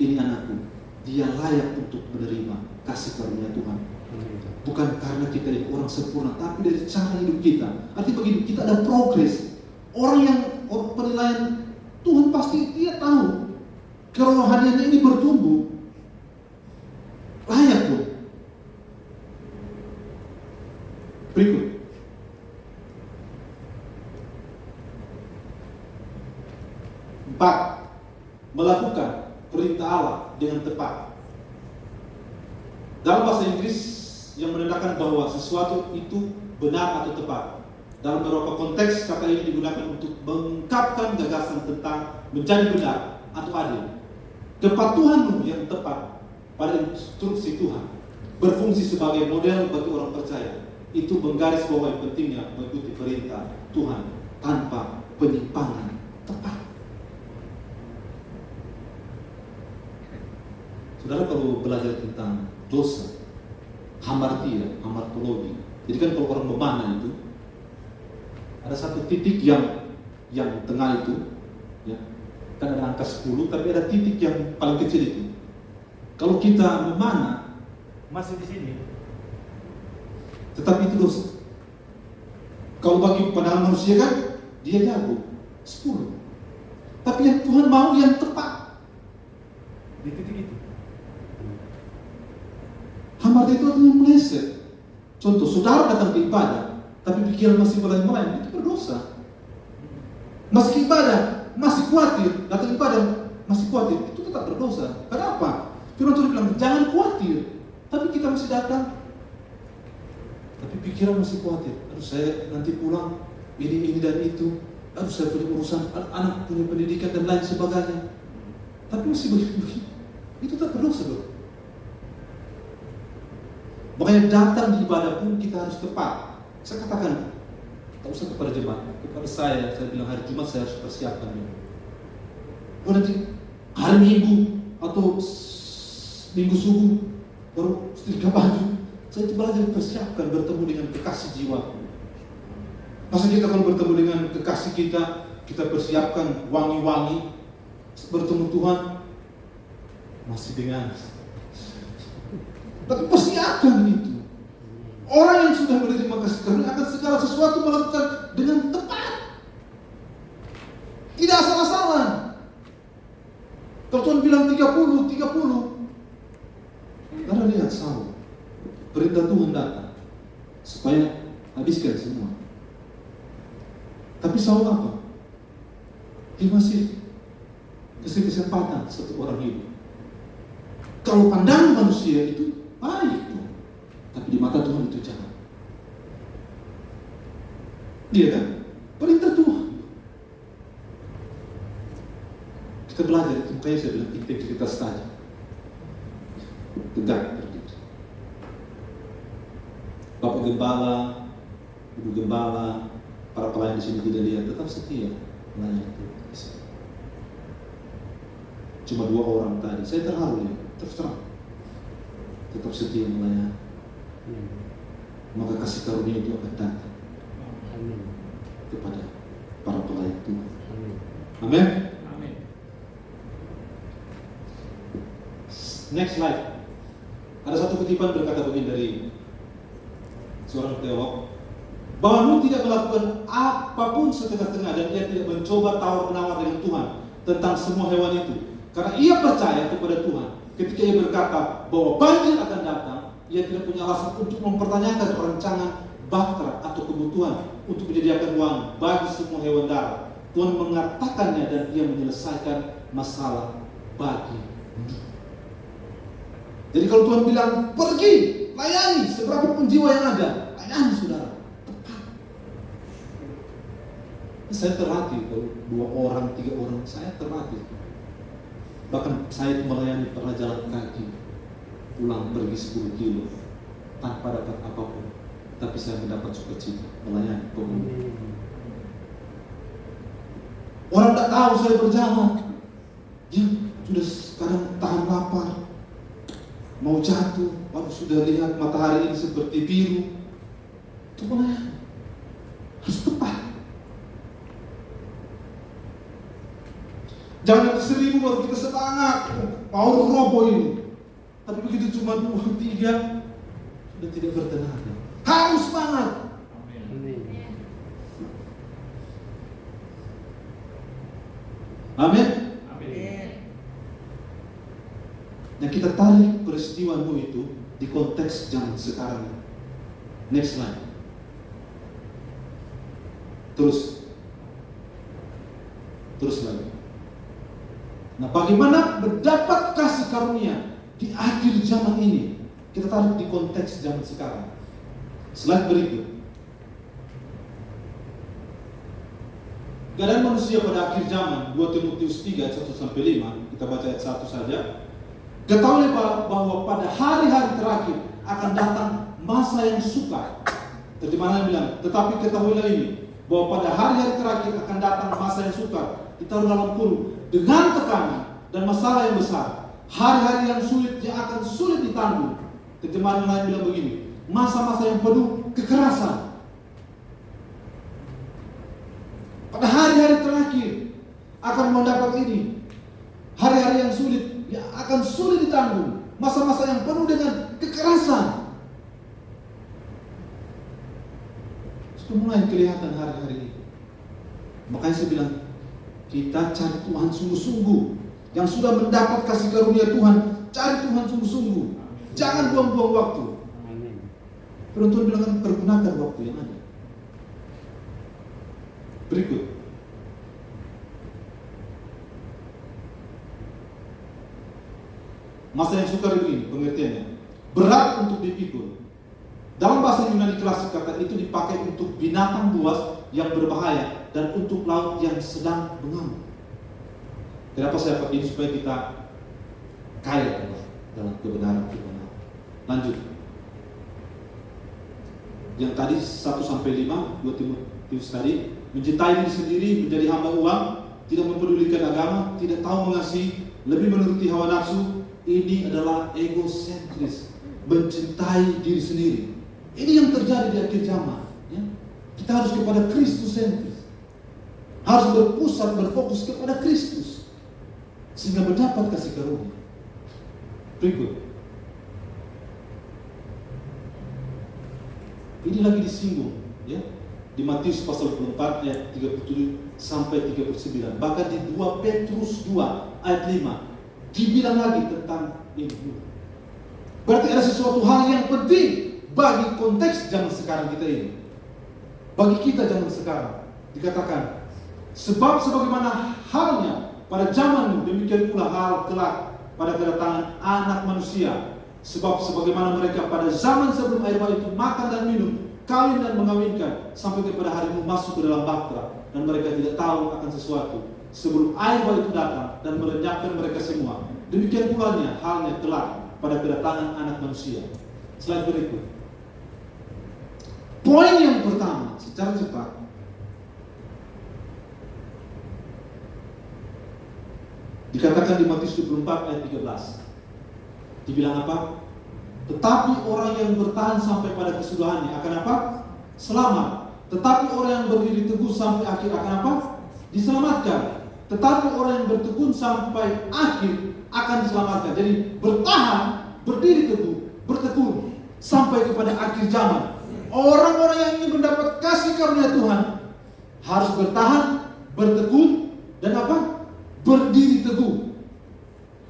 ini anakku, dia layak untuk menerima kasih karunia Tuhan. Bukan karena kita ini orang sempurna, tapi dari cara hidup kita. Artinya begitu, kita ada progres. Orang yang penilaian Tuhan pasti dia tahu kerohaniannya ini bertumbuh, layak tuh. Berikut. Empat, melakukan perintah Allah dengan tepat. Dalam bahasa Inggris yang menandakan bahwa sesuatu itu benar atau tepat. Dalam beberapa konteks kata ini digunakan untuk mengungkapkan gagasan tentang menjadi benar atau adil. Kepatuhan yang tepat pada instruksi Tuhan berfungsi sebagai model bagi orang percaya. Itu menggarisbawahi pentingnya mengikuti perintah Tuhan tanpa penyimpangan tepat. Saudara kalau belajar tentang dosa, hamartia, hamartologi. Jadi kan kalau orang memanah itu ada satu titik yang tengah itu, ya, kan ada angka 10, tapi ada titik yang paling kecil itu. Kalau kita memanah masih di sini, tetapi itu dosa. Kalau bagi pandangan manusia kan dia jago 10, tapi yang Tuhan mau yang tepat di titik itu. Hamartia itu artinya meleset. Contoh, saudara datang ke ibadah, tapi pikiran masih melayang-melayang, itu berdosa. Masih ibadah, masih khawatir, datang ibadah, masih khawatir, itu tetap berdosa. Kenapa? Firman Tuhan bilang, jangan khawatir, tapi kita masih datang, tapi pikiran masih khawatir. Aduh, saya nanti pulang, ini dan itu. Aduh, saya punya urusan, anak punya pendidikan dan lain sebagainya. Tapi masih begitu. Itu tetap berdosa, bro. Makanya datang di ibadah pun kita harus tepat. Saya katakan, tak usah kepada jemaat, kepada saya bilang hari Jumat saya harus persiapkan dulu. Oh nanti hari Minggu atau Minggu subuh baru setrika baju. Saya itu belajar persiapkan bertemu dengan kekasih jiwa. Masa kita kalau bertemu dengan kekasih kita persiapkan wangi-wangi. Bertemu Tuhan masih dengan, tapi persiapkan itu. Orang yang sudah menerima kasih karunia akan segala sesuatu melakukan dengan tepat, tidak asal-asalan. Kalau Tuhan bilang 30, karena lihat Saul, perintah Tuhan datang supaya habiskan semua. Tapi Saul apa? Dia masih kasih kesempatan satu orang hidup. Kalau pandangan manusia itu baik, tapi di mata Tuhan itu jahat. Iya kan? Perintah Tuhan. Kita belajar itu, makanya saya bilang integritas tadi. Tegak berdiri. Bapak Gembala, Ibu Gembala, para pelayan di sini tidak lihat, tetap setia melayani Tuhan. Cuma 2 orang tadi, saya terharu ya, terus terang. Tetap setia melayani. Maka kasih karunia itu akan datang kepada para Amin. Amin. Next slide. Ada satu kutipan berkata begini dari seorang teolog, bahwa Nuh tidak melakukan apapun setengah-tengah dan ia tidak mencoba tawar-menawar dengan Tuhan tentang semua hewan itu, karena ia percaya kepada Tuhan. Ketika ia berkata bahwa banjir akan datang, ia tidak punya alasan untuk mempertanyakan rancangan bahtera atau kebutuhan untuk menyediakan uang bagi semua hewan darat. Tuhan mengatakannya dan ia menyelesaikan masalah bagi Nuh. Jadi kalau Tuhan bilang pergi, layani seberapa pun jiwa yang ada, layani saudara. Tepat. Saya terlatih kalau 2 orang, 3 orang, saya terlatih. Bahkan saya melayani pernah jalan kaki pulang pergi 10 kilo tanpa dapat apapun, tapi saya mendapat sukacita melayani pengunjung. Orang tak tahu saya berjalan, ya sudah sekarang tahan lapar, mau jatuh, waduh sudah lihat matahari ini seperti biru. Itu melayani harus tepat. Jangan 1000 baru kita semangat, mau roboh ini. Tapi begitu cuma 2, 3, sudah tidak bertenaga. Harus semangat. Amin. Amin. Amin. Nah, kita tarik peristiwa Nuh itu di konteks zaman sekarang. Next slide. Terus lagi. Nah, bagaimana mendapat kasih karunia di akhir zaman ini? Kita tarik di konteks zaman sekarang. Slide berikut. Keadaan manusia pada akhir zaman, 2 Timotius 3 ayat 1-5, kita baca ayat 1 saja. Ketahuilah bahwa pada hari-hari terakhir akan datang masa yang sukar. Terjemahan bilang, tetapi ketahuilah ini, bahwa pada hari-hari terakhir akan datang masa yang sukar. Ditaruh dalam kurung, dengan tekanan dan masalah yang besar. Hari-hari yang sulit yang akan sulit ditanggung. Terjemahan lain bilang begini, masa-masa yang penuh kekerasan. Pada hari-hari terakhir akan mendapat ini. Hari-hari yang sulit yang akan sulit ditanggung. Masa-masa yang penuh dengan kekerasan. Sudah mulai kelihatan hari-hari ini. Makanya saya bilang, kita cari Tuhan sungguh-sungguh. Yang sudah mendapat kasih karunia Tuhan, cari Tuhan sungguh-sungguh. Jangan buang-buang waktu. Amin. Firman Tuhan bilang, pergunakan waktu yang ada. Berikut. Masa yang sukar ini pengertiannya berat untuk dipikul. Dalam bahasa Yunani klasik kata itu dipakai untuk binatang buas yang berbahaya dan untuk laut yang sedang mengamuk. Kenapa saya pakai ini? Supaya kita kaya dalam kebenaran. Lanjut. Yang tadi 1-5, 2 Timotius tadi, mencintai diri sendiri, menjadi hamba uang, tidak mempedulikan agama, tidak tahu mengasihi, lebih menuruti hawa nafsu. Ini adalah egosentris, mencintai diri sendiri. Ini yang terjadi di akhir zaman. Ya? Kita harus kepada Kristus sentris, harus berpusat, berfokus kepada Kristus, sehingga mendapat kasih karunia. Berikut. Ini lagi disinggung, ya, di Matius pasal 24 ayat 37 sampai 39. Bahkan di 2 Petrus 2 ayat 5 dibilang lagi tentang ini. Berarti ada sesuatu hal yang penting bagi konteks zaman sekarang kita ini. Bagi kita zaman sekarang dikatakan, sebab sebagaimana halnya pada zaman demikian pula hal kelak pada kedatangan Anak Manusia. Sebab sebagaimana mereka pada zaman sebelum air bah itu makan dan minum, kawin dan mengawinkan, sampai kepada harimu masuk ke dalam bahtera, dan mereka tidak tahu akan sesuatu sebelum air bah itu datang dan melenyapkan mereka semua. Demikian pulanya halnya kelak pada kedatangan Anak Manusia. Slide berikut. Poin yang pertama secara cepat, dikatakan di Matius 24 ayat 13. Dibilang apa? Tetapi orang yang bertahan sampai pada kesudahannya akan apa? Selamat. Tetapi orang yang berdiri teguh sampai akhir akan apa? Diselamatkan. tetapi orang yang bertekun sampai akhir akan diselamatkan. Jadi bertahan, berdiri teguh, bertekun sampai kepada akhir zaman. Orang-orang yang ingin mendapat kasih karunia Tuhan harus bertahan, bertekun, dan apa? Berdiri teguh.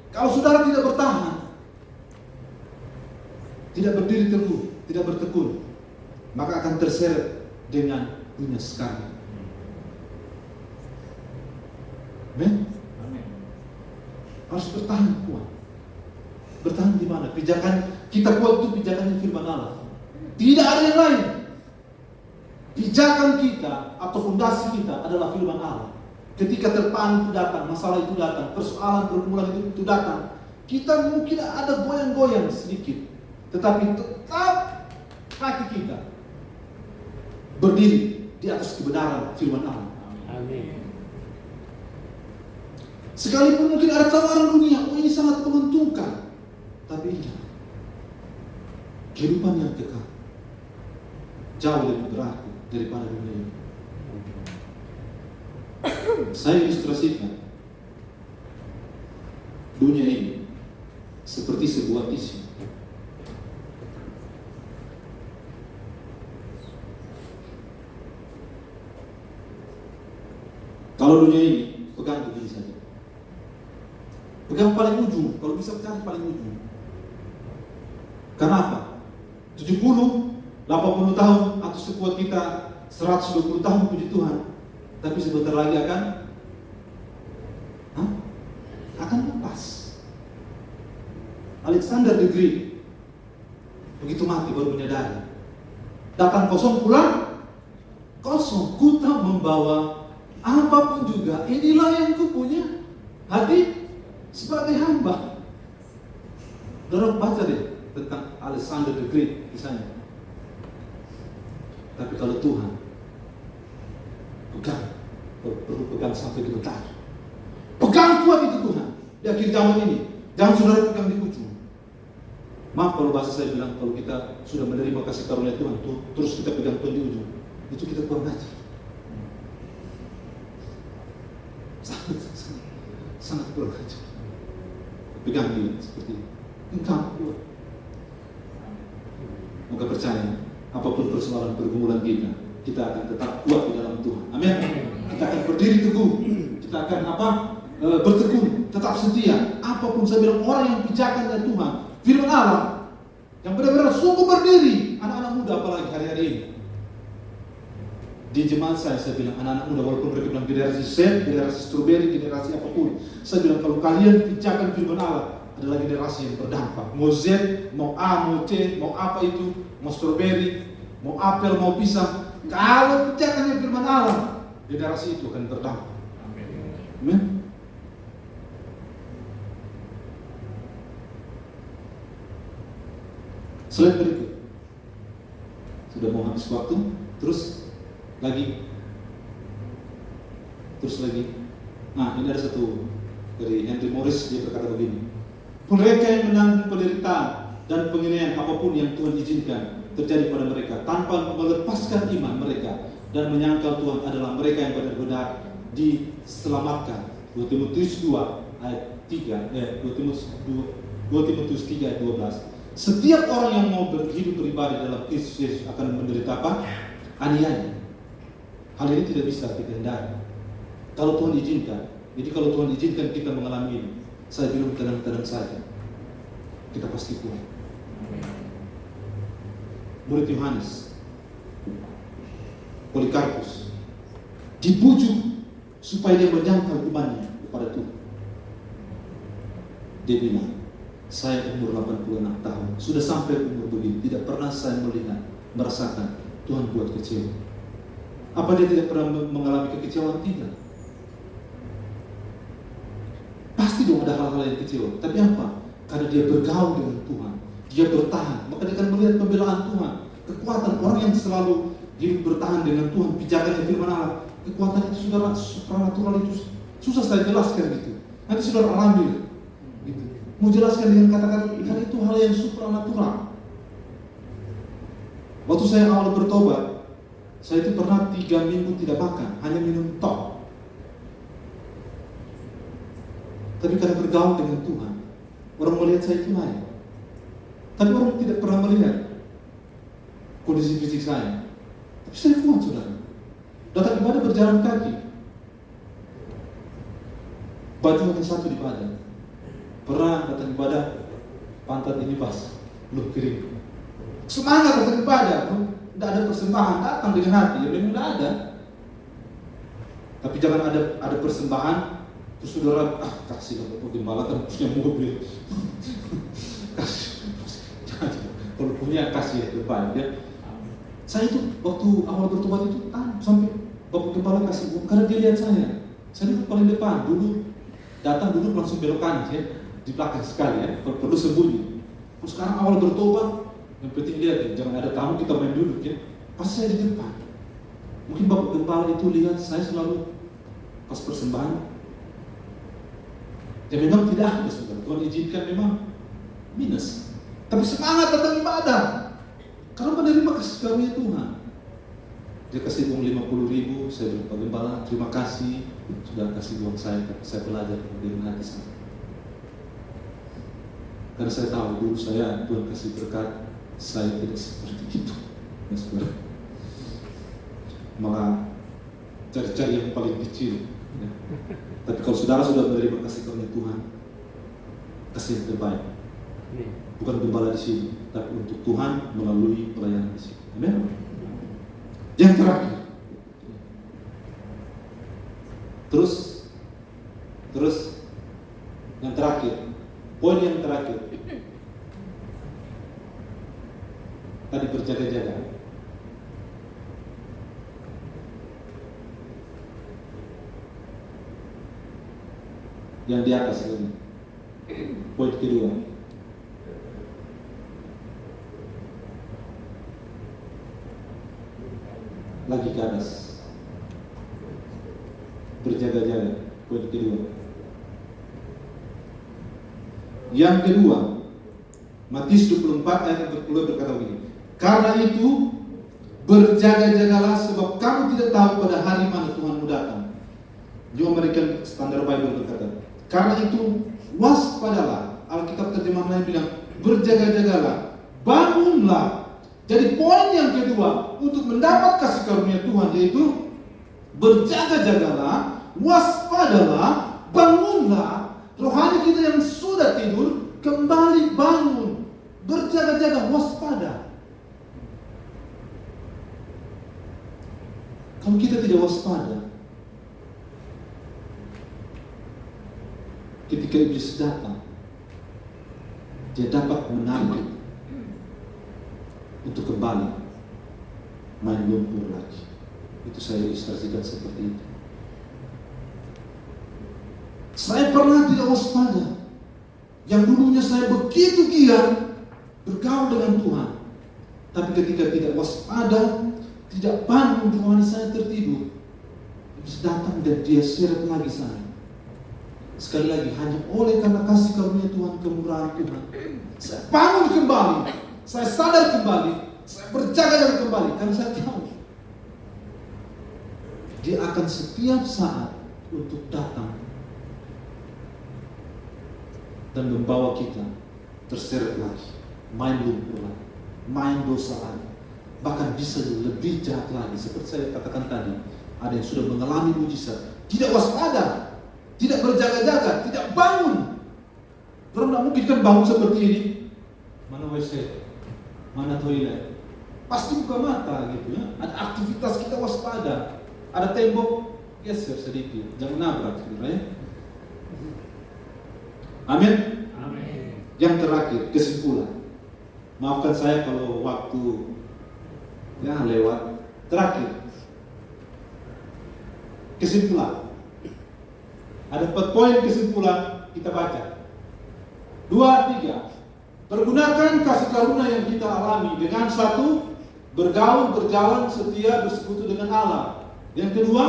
Kalau saudara tidak bertahan, tidak berdiri teguh, tidak bertekun, maka akan terseret dengan dunia sekarang. Amen. Harus bertahan kuat. Bertahan di mana? Pijakan kita kuat itu pijakannya firman Allah. Tidak ada yang lain. Pijakan kita atau fondasi kita adalah firman Allah. Ketika terpaan itu datang, masalah itu datang, persoalan pergumulan itu datang, kita mungkin ada goyang-goyang sedikit, tetapi tetap kaki kita berdiri di atas kebenaran firman Allah. Amin. Sekalipun mungkin ada tawaran dunia, oh ini sangat menguntungkan, tapi ingat, kehidupan yang kekal jauh lebih berarti daripada dunia ini. Saya ilustrasikan dunia ini seperti sebuah tisu. Kalau dunia ini pegang begini saja, pegang paling ujung, kalau bisa pegang paling ujung. Karena apa? 70, 80 tahun atau sekuat kita 120 tahun, puji Tuhan. Tapi sebentar lagi akan lepas. Alexander the Great begitu mati baru menyadari, datang kosong pulang kosong. Ku tak membawa apapun juga, inilah yang ku punya, hati sebagai hamba. Dorong baca deh tentang Alexander the Great misalnya. Tapi kalau Tuhan pegang, perlu pegang sampai gemetar. Pegang kuat itu Tuhan di akhir zaman ini. Jangan saudara pegang di ujung. Maaf kalau bahasa saya bilang, kalau kita sudah menerima kasih karunia Tuhan, terus kita pegang Tuhan di ujung, itu kita kurang ajar. Sangat kurang ajar. Pegang dia seperti ini. Pegang kuat. Maka percaya, apapun persoalan pergumulan kita akan tetap kuat di dalam Tuhan. Amin. Kita akan berdiri teguh. Kita akan bertekun, tetap setia. Apapun saya bilang, orang yang pijakan dari Tuhan, firman Allah, yang benar-benar sungguh berdiri. Anak-anak muda apalagi hari-hari ini. Di jemaat saya bilang, anak-anak muda, walaupun mereka bilang generasi Z, generasi strawberry, generasi apapun, saya bilang kalau kalian pijakan firman Allah, adalah generasi yang berdampak. Mau Z, mau A, mau C, mau apa itu, mau strawberry, mau apel, mau pisang. Kalau pijakannya firman Allah, generasi itu akan berdampak. Amin. Slide berikut. Sudah mau habis waktu, terus lagi. Nah, ini ada satu dari Henry Morris, dia berkata begini. Mereka yang menanggung penderitaan dan penganiayaan apapun yang Tuhan izinkan terjadi pada mereka tanpa melepaskan iman mereka dan menyangkal Tuhan adalah mereka yang benar-benar diselamatkan. 2 Timotius 2 ayat 3, 2 Timotius 3 ayat 12. Setiap orang yang mau hidup beribadah dalam Kristus Yesus akan menderita apa? Aniaya. Hal ini tidak bisa kita hindari. Kalau Tuhan izinkan, jadi kalau Tuhan izinkan kita mengalami ini, saya bilang tenang-tenang saja, kita pasti kuat. Murid Yohanes, Polikarpus, dibujuk supaya dia menyangkal imannya kepada Tuhan. Dia bilang, saya umur 86 tahun, sudah sampai umur begini, tidak pernah saya merasakan Tuhan buat kecewa. Apa dia tidak pernah mengalami kekecewaan? Tidak. Pasti dong ada hal-hal yang kecewa. Tapi apa? Karena dia bergaul dengan Tuhan, dia bertahan, maka dia akan melihat pembelaan Tuhan, kekuatan orang yang selalu hidup bertahan dengan Tuhan, pijakannya firman Allah. Kekuatan itu saudara supranatural, itu susah saya jelaskan gitu. Nanti saudara alami gitu. Mau jelaskan dengan kata-kata, karena itu hal yang supranatural. Waktu saya awal bertobat, saya itu pernah 3 minggu tidak makan, hanya minum tok. Tapi karena bergaul dengan Tuhan, orang melihat saya itu lain. Tapi orang tidak pernah melihat kondisi fisik saya. Tapi saya kuat, saudara. Datang ibadah berjalan kaki. Baju hanya satu di badan. Perang datang ibadah, pantat ini pas, belum kering. Semangat datang ibadah, tidak ada persembahan, datang dengan hati. Ya memang tidak ada. Tapi jangan ada persembahan, terus saudara, kasih lah, gembala kan punya mobil. Kasih, kalau punya kasih ya terbaik ya. Saya itu waktu awal bertobat itu sampai Bapak Gembala kasih uang karena dia lihat saya duduk paling depan, dulu datang duduk langsung belok kanan ya, di belakang sekali ya, perlu sembunyi. Terus sekarang awal bertobat, yang penting lihat ya, jangan ada tamu kita main duduk ya. Pas saya di depan, mungkin Bapak Gembala itu lihat saya selalu pas persembahan. Ya memang tidak ada saudara, Tuhan izinkan memang minus. Tapi semangat datang ibadah. Karena menerima kasih karunia Tuhan. Dia kasih uang 50.000, saya bilang Pak Gembala, terima kasih sudah kasih uang saya, tapi saya belajar dengan hati saya. Karena saya tahu dulu saya Tuhan kasih berkat, saya tidak seperti itu. Ya, saudara. Malah cari-cari yang paling kecil. Ya. Tapi kalau saudara sudah menerima kasih karunia Tuhan, kasih yang terbaik. Bukan gembala di sini, tapi untuk Tuhan melalui pelayanan di sini. Amin. Yang terakhir, terus yang terakhir, poin yang terakhir. Tadi berjaga-jaga. Yang di atas ini, poin kedua. Lagi ke atas, berjaga-jaga, poin kedua. Yang kedua, Matius 24 ayat 40 berkata begini, karena itu berjaga-jagalah sebab kamu tidak tahu pada hari mana Tuhanmu datang. New American Standard Bible berkata, karena itu waspadalah. Alkitab terjemahan lain bilang berjaga-jagalah, bangunlah. Jadi poin yang kedua untuk mendapat kasih karunia Tuhan yaitu berjaga-jagalah, waspadalah, bangunlah. Rohani kita yang sudah tidur kembali bangun, berjaga-jaga, waspada. Kalau kita tidak waspada, ketika iblis datang, dia dapat menarik untuk kembali main lumpur lagi. Itu saya ilustrasikan seperti itu. Saya pernah tidak waspada. Yang dulunya saya begitu giat bergaul dengan Tuhan, tapi ketika tidak waspada, tidak bangun, rohani saya tertidur, iblis datang dan dia seret lagi saya. Sekali lagi, hanya oleh karena kasih karunia Tuhan, kemurahan Tuhan, saya bangun kembali. Saya sadar kembali, saya berjaga-jaga kembali, karena saya tahu Dia akan setiap saat untuk datang dan membawa kita terseret lagi, main lumpur lagi, main dosa lagi, bahkan bisa lebih jahat lagi. Seperti saya katakan tadi, ada yang sudah mengalami mujizat, tidak waspada, tidak berjaga-jaga, tidak bangun. Orang tidak mungkin kan bangun seperti ini, mana WC, mana toilet, pasti buka mata gitu ya. Ada aktivitas kita waspada, ada tembok geser sedikit, jangan nabrak sebenarnya. Amin. Amin. Yang terakhir, kesimpulan. Maafkan saya kalau waktu ya lewat. Terakhir, kesimpulan. Ada 4 poin kesimpulan, kita baca. 2, 3. Pergunakan kasih karunia yang kita alami dengan 1, bergaul, berjalan, setia, bersekutu dengan Allah. Yang kedua,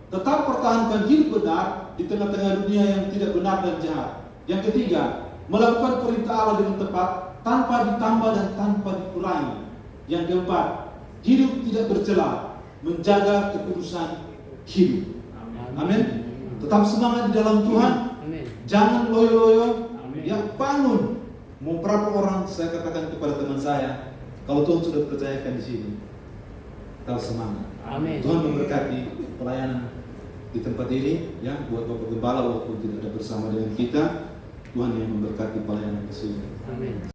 tetap pertahankan hidup benar di tengah-tengah dunia yang tidak benar dan jahat. Yang ketiga, melakukan perintah Allah dengan tepat, tanpa ditambah dan tanpa dikurangi. Yang keempat, hidup tidak bercela, menjaga kekudusan hidup. Amin. Tetap semangat di dalam Tuhan, Amin. Jangan loyo-loyo. Amin. Ya, bangun. Mau berapa orang saya katakan kepada teman saya, kalau Tuhan sudah percayakan di sini, kau semangat. Amin. Tuhan memberkati pelayanan di tempat ini, ya, buat Bapak Gembala walaupun tidak ada bersama dengan kita. Tuhan yang memberkati pelayanan di sini. Amin.